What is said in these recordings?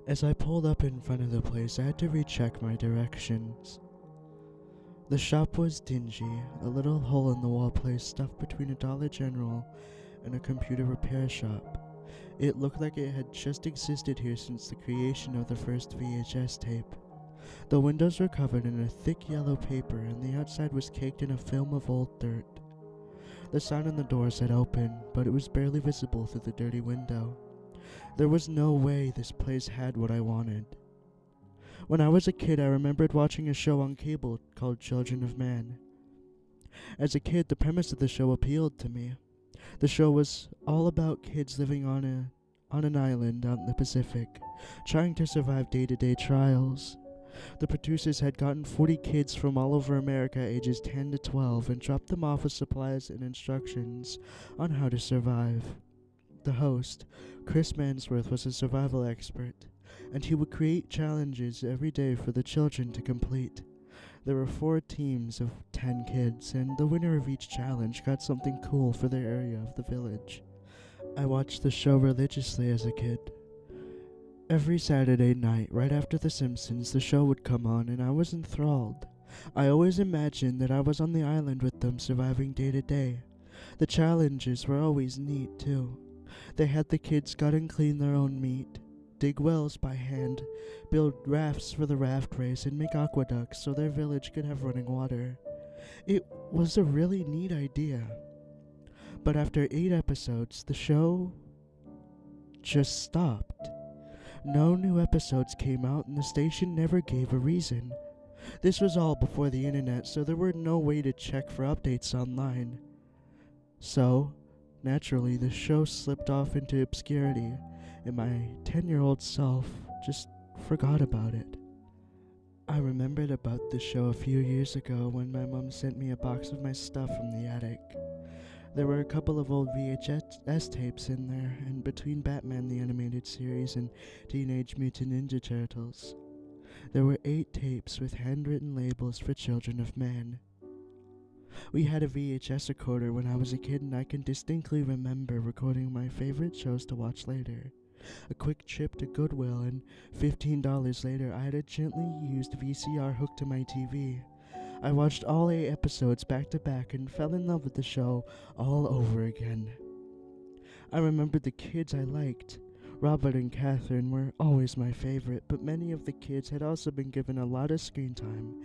As I pulled up in front of the place, I had to recheck my directions. The shop was dingy, a little hole-in-the-wall place stuffed between a Dollar General and a computer repair shop. It looked like it had just existed here since the creation of the first VHS tape. The windows were covered in a thick yellow paper, and the outside was caked in a film of old dirt. The sign on the door said open, but it was barely visible through the dirty window. There was no way this place had what I wanted. When I was a kid, I remembered watching a show on cable called Children of Man. As a kid, the premise of the show appealed to me. The show was all about kids living on an island out in the Pacific, trying to survive day-to-day trials. The producers had gotten 40 kids from all over America ages 10 to 12 and dropped them off with supplies and instructions on how to survive. The host, Chris Mansworth, was a survival expert, and he would create challenges every day for the children to complete. There were 4 teams of 10 kids, and the winner of each challenge got something cool for their area of the village. I watched the show religiously as a kid. Every Saturday night, right after The Simpsons, the show would come on, and I was enthralled. I always imagined that I was on the island with them, surviving day to day. The challenges were always neat, too. They had the kids gut and clean their own meat, dig wells by hand, build rafts for the raft race, and make aqueducts so their village could have running water. It was a really neat idea. But after 8 episodes, the show just stopped. No new episodes came out, and the station never gave a reason. This was all before the internet, so there were no way to check for updates online. So, naturally, the show slipped off into obscurity, and my 10-year-old self just forgot about it. I remembered about the show a few years ago when my mom sent me a box of my stuff from the attic. There were a couple of old VHS tapes in there, and between Batman the Animated Series and Teenage Mutant Ninja Turtles, there were 8 tapes with handwritten labels for Children of Man. We had a VHS recorder when I was a kid, and I can distinctly remember recording my favorite shows to watch later. A quick trip to Goodwill, and $15 later, I had a gently used VCR hooked to my TV. I watched all 8 episodes back to back and fell in love with the show all over again. I remembered the kids I liked. Robert and Catherine were always my favorite, but many of the kids had also been given a lot of screen time,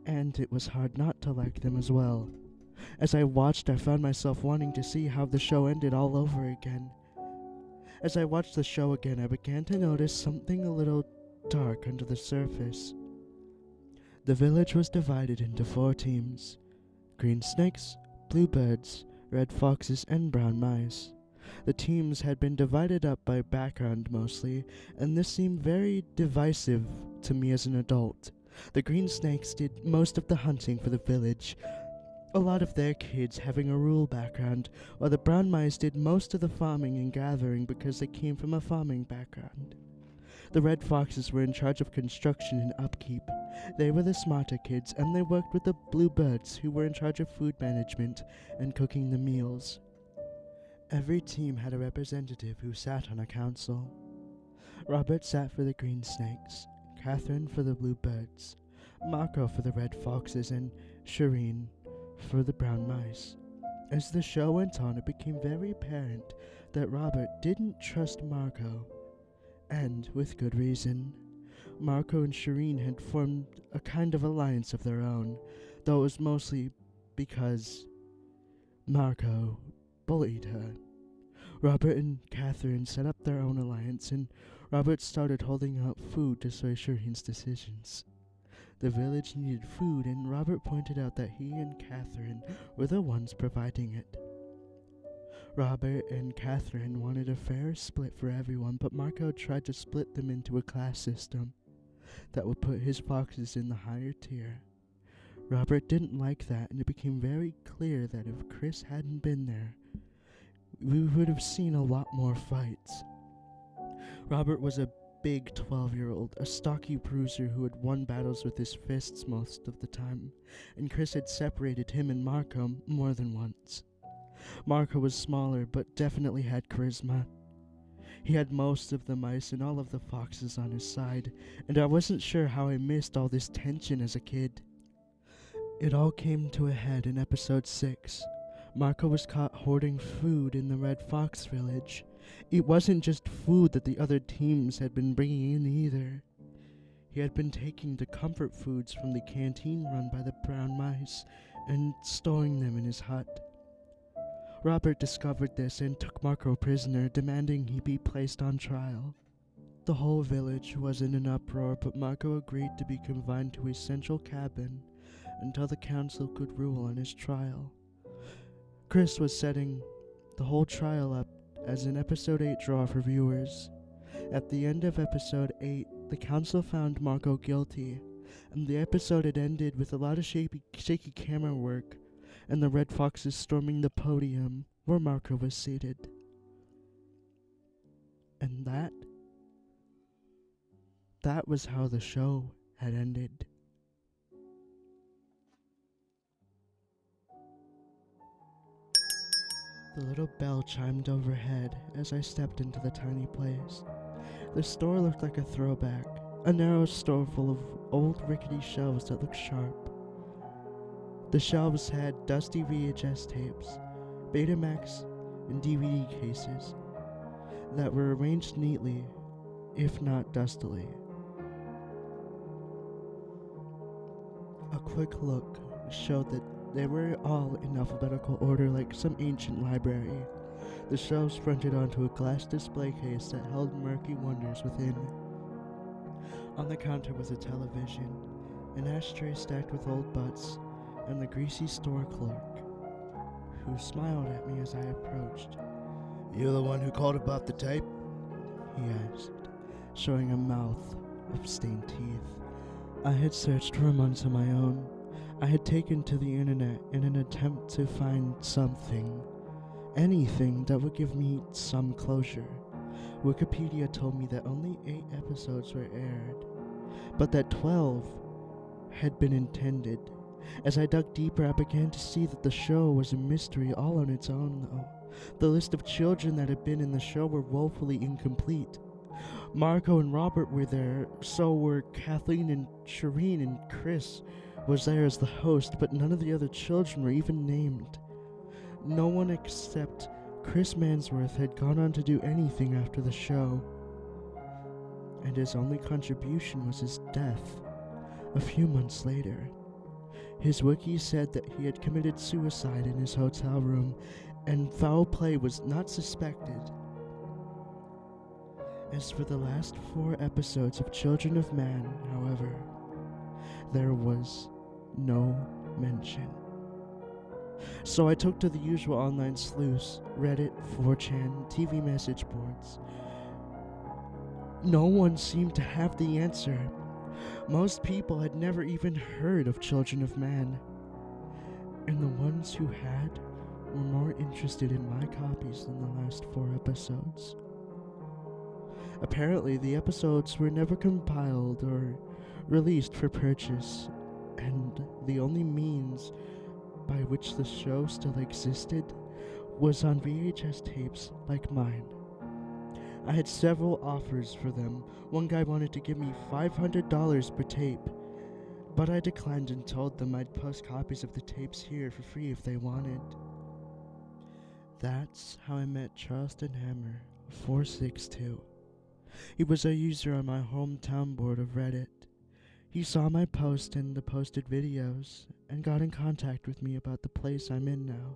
and it was hard not to like them as well. As I watched, I found myself wanting to see how the show ended all over again. As I watched the show again, I began to notice something a little dark under the surface. The village was divided into 4 teams: green snakes, bluebirds, red foxes, and brown mice. The teams had been divided up by background mostly, and this seemed very divisive to me as an adult. The green snakes did most of the hunting for the village, a lot of their kids having a rural background, while the brown mice did most of the farming and gathering because they came from a farming background. The red foxes were in charge of construction and upkeep. They were the smarter kids, and they worked with the bluebirds, who were in charge of food management and cooking the meals. Every team had a representative who sat on a council. Robert sat for the green snakes, Catherine for the bluebirds, Marco for the red foxes, and Shireen for the brown mice. As the show went on, it became very apparent that Robert didn't trust Marco, and with good reason. Marco and Shireen had formed a kind of alliance of their own, though it was mostly because Marco bullied her. Robert and Catherine set up their own alliance, and Robert started holding out food to sway Shireen's decisions. The village needed food, and Robert pointed out that he and Catherine were the ones providing it. Robert and Catherine wanted a fair split for everyone, but Marco tried to split them into a class system that would put his foxes in the higher tier. Robert didn't like that, and it became very clear that if Chris hadn't been there, we would have seen a lot more fights. Robert was a big 12-year-old, a stocky bruiser who had won battles with his fists most of the time, and Chris had separated him and Marco more than once. Marco was smaller, but definitely had charisma. He had most of the mice and all of the foxes on his side, and I wasn't sure how I missed all this tension as a kid. It all came to a head in episode 6. Marco was caught hoarding food in the Red Fox village. It wasn't just food that the other teams had been bringing in either. He had been taking the comfort foods from the canteen run by the brown mice and storing them in his hut. Robert discovered this and took Marco prisoner, demanding he be placed on trial. The whole village was in an uproar, but Marco agreed to be confined to his central cabin until the council could rule on his trial. Chris was setting the whole trial up as an episode 8 draw for viewers. At the end of episode 8, the council found Marco guilty, and the episode had ended with a lot of shaky camera work and the Red Foxes storming the podium where Marco was seated. And that was how the show had ended. The little bell chimed overhead as I stepped into the tiny place. The store looked like a throwback, a narrow store full of old rickety shelves that looked sharp. The shelves had dusty VHS tapes, Betamax, and DVD cases that were arranged neatly, if not dustily. A quick look showed that they were all in alphabetical order like some ancient library. The shelves fronted onto a glass display case that held murky wonders within. On the counter was a television, an ashtray stacked with old butts, and the greasy store clerk, who smiled at me as I approached. "You the one who called about the tape?" he asked, showing a mouth of stained teeth. I had searched for months on my own. I had taken to the internet in an attempt to find something, anything that would give me some closure. Wikipedia told me that only 8 episodes were aired, but that 12 had been intended. As I dug deeper, I began to see that the show was a mystery all on its own, though. The list of children that had been in the show were woefully incomplete. Marco and Robert were there, so were Kathleen and Shireen, and Chris was there as the host, but none of the other children were even named. No one except Chris Mansworth had gone on to do anything after the show, and his only contribution was his death a few months later. His wiki said that he had committed suicide in his hotel room, and foul play was not suspected. As for the last 4 episodes of Children of Man, however, there was no mention. So I took to the usual online sleuths, Reddit, 4chan, TV message boards. No one seemed to have the answer. Most people had never even heard of Children of Man, and the ones who had were more interested in my copies than the last 4 episodes. Apparently, the episodes were never compiled or released for purchase, and the only means by which the show still existed was on VHS tapes like mine. I had several offers for them. One guy wanted to give me $500 per tape, but I declined and told them I'd post copies of the tapes here for free if they wanted. That's how I met Charleston Hammer 462. He was a user on my hometown board of Reddit. He saw my post and the posted videos and got in contact with me about the place I'm in now.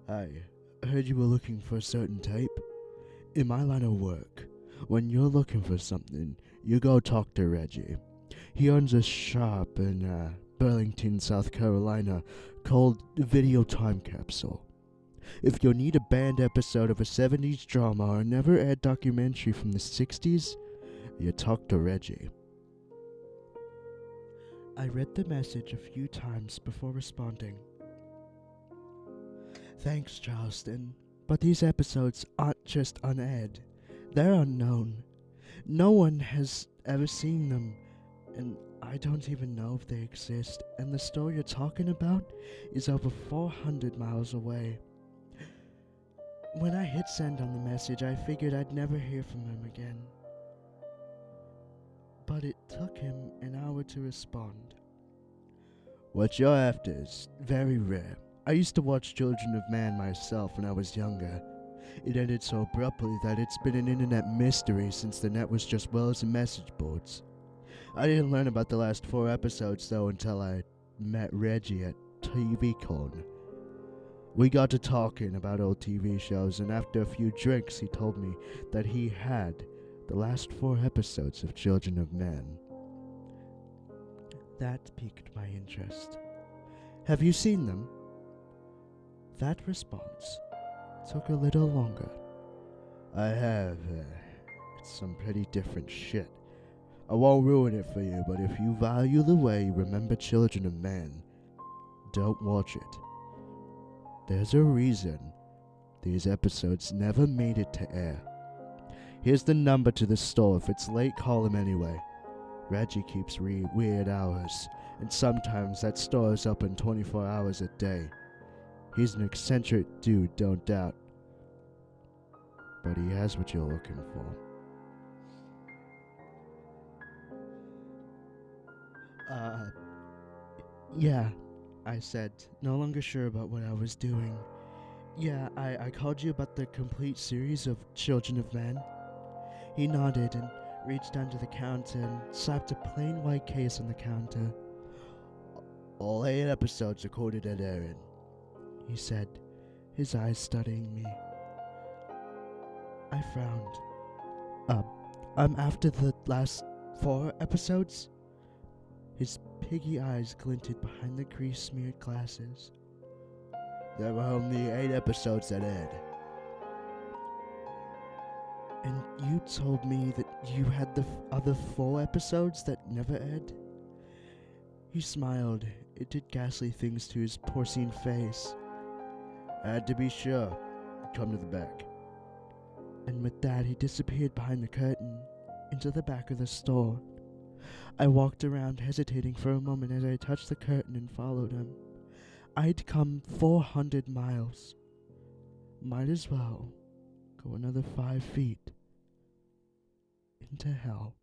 "I heard you were looking for a certain tape. In my line of work, when you're looking for something, you go talk to Reggie. He owns a shop in Burlington, South Carolina called Video Time Capsule. If you need a banned episode of a 70s drama or a never-aired documentary from the 60s, you talk to Reggie." I read the message a few times before responding. "Thanks, Charleston, but these episodes aren't just unaired. They're unknown. No one has ever seen them, and I don't even know if they exist, and the store you're talking about is over 400 miles away. When I hit send on the message, I figured I'd never hear from him again. But it took him an hour to respond. What you're after is very rare. I used to watch Children of Man myself when I was younger. It ended so abruptly that it's been an internet mystery since the net was just wells and message boards. I didn't learn about the last 4 episodes though until I met Reggie at TVCon. We got to talking about old TV shows, and after a few drinks he told me that he had the last 4 episodes of Children of Men. That piqued my interest. Have you seen them? That response took a little longer. I have. It's some pretty different shit. I won't ruin it for you, but if you value the way you remember Children of Men, don't watch it. There's a reason these episodes never made it to air. Here's the number to the store. If it's late, call him anyway. Reggie keeps weird hours, and sometimes that store is open 24 hours a day. He's an eccentric dude, don't doubt. But he has what you're looking for. Yeah, I said, no longer sure about what I was doing. Yeah, I called you about the complete series of Children of Men. He nodded and reached under the counter and slapped a plain white case on the counter. All 8 episodes are quoted at Aaron, he said, his eyes studying me. I frowned. I'm after the last 4 episodes? His piggy eyes glinted behind the grease-smeared glasses. There were only 8 episodes that aired. And you told me that you had the other 4 episodes that never aired? He smiled. It did ghastly things to his porcine face. I had to be sure. Come to the back. And with that, he disappeared behind the curtain, into the back of the store. I walked around, hesitating for a moment as I touched the curtain and followed him. I'd come 400 miles. Might as well go another 5 feet into hell.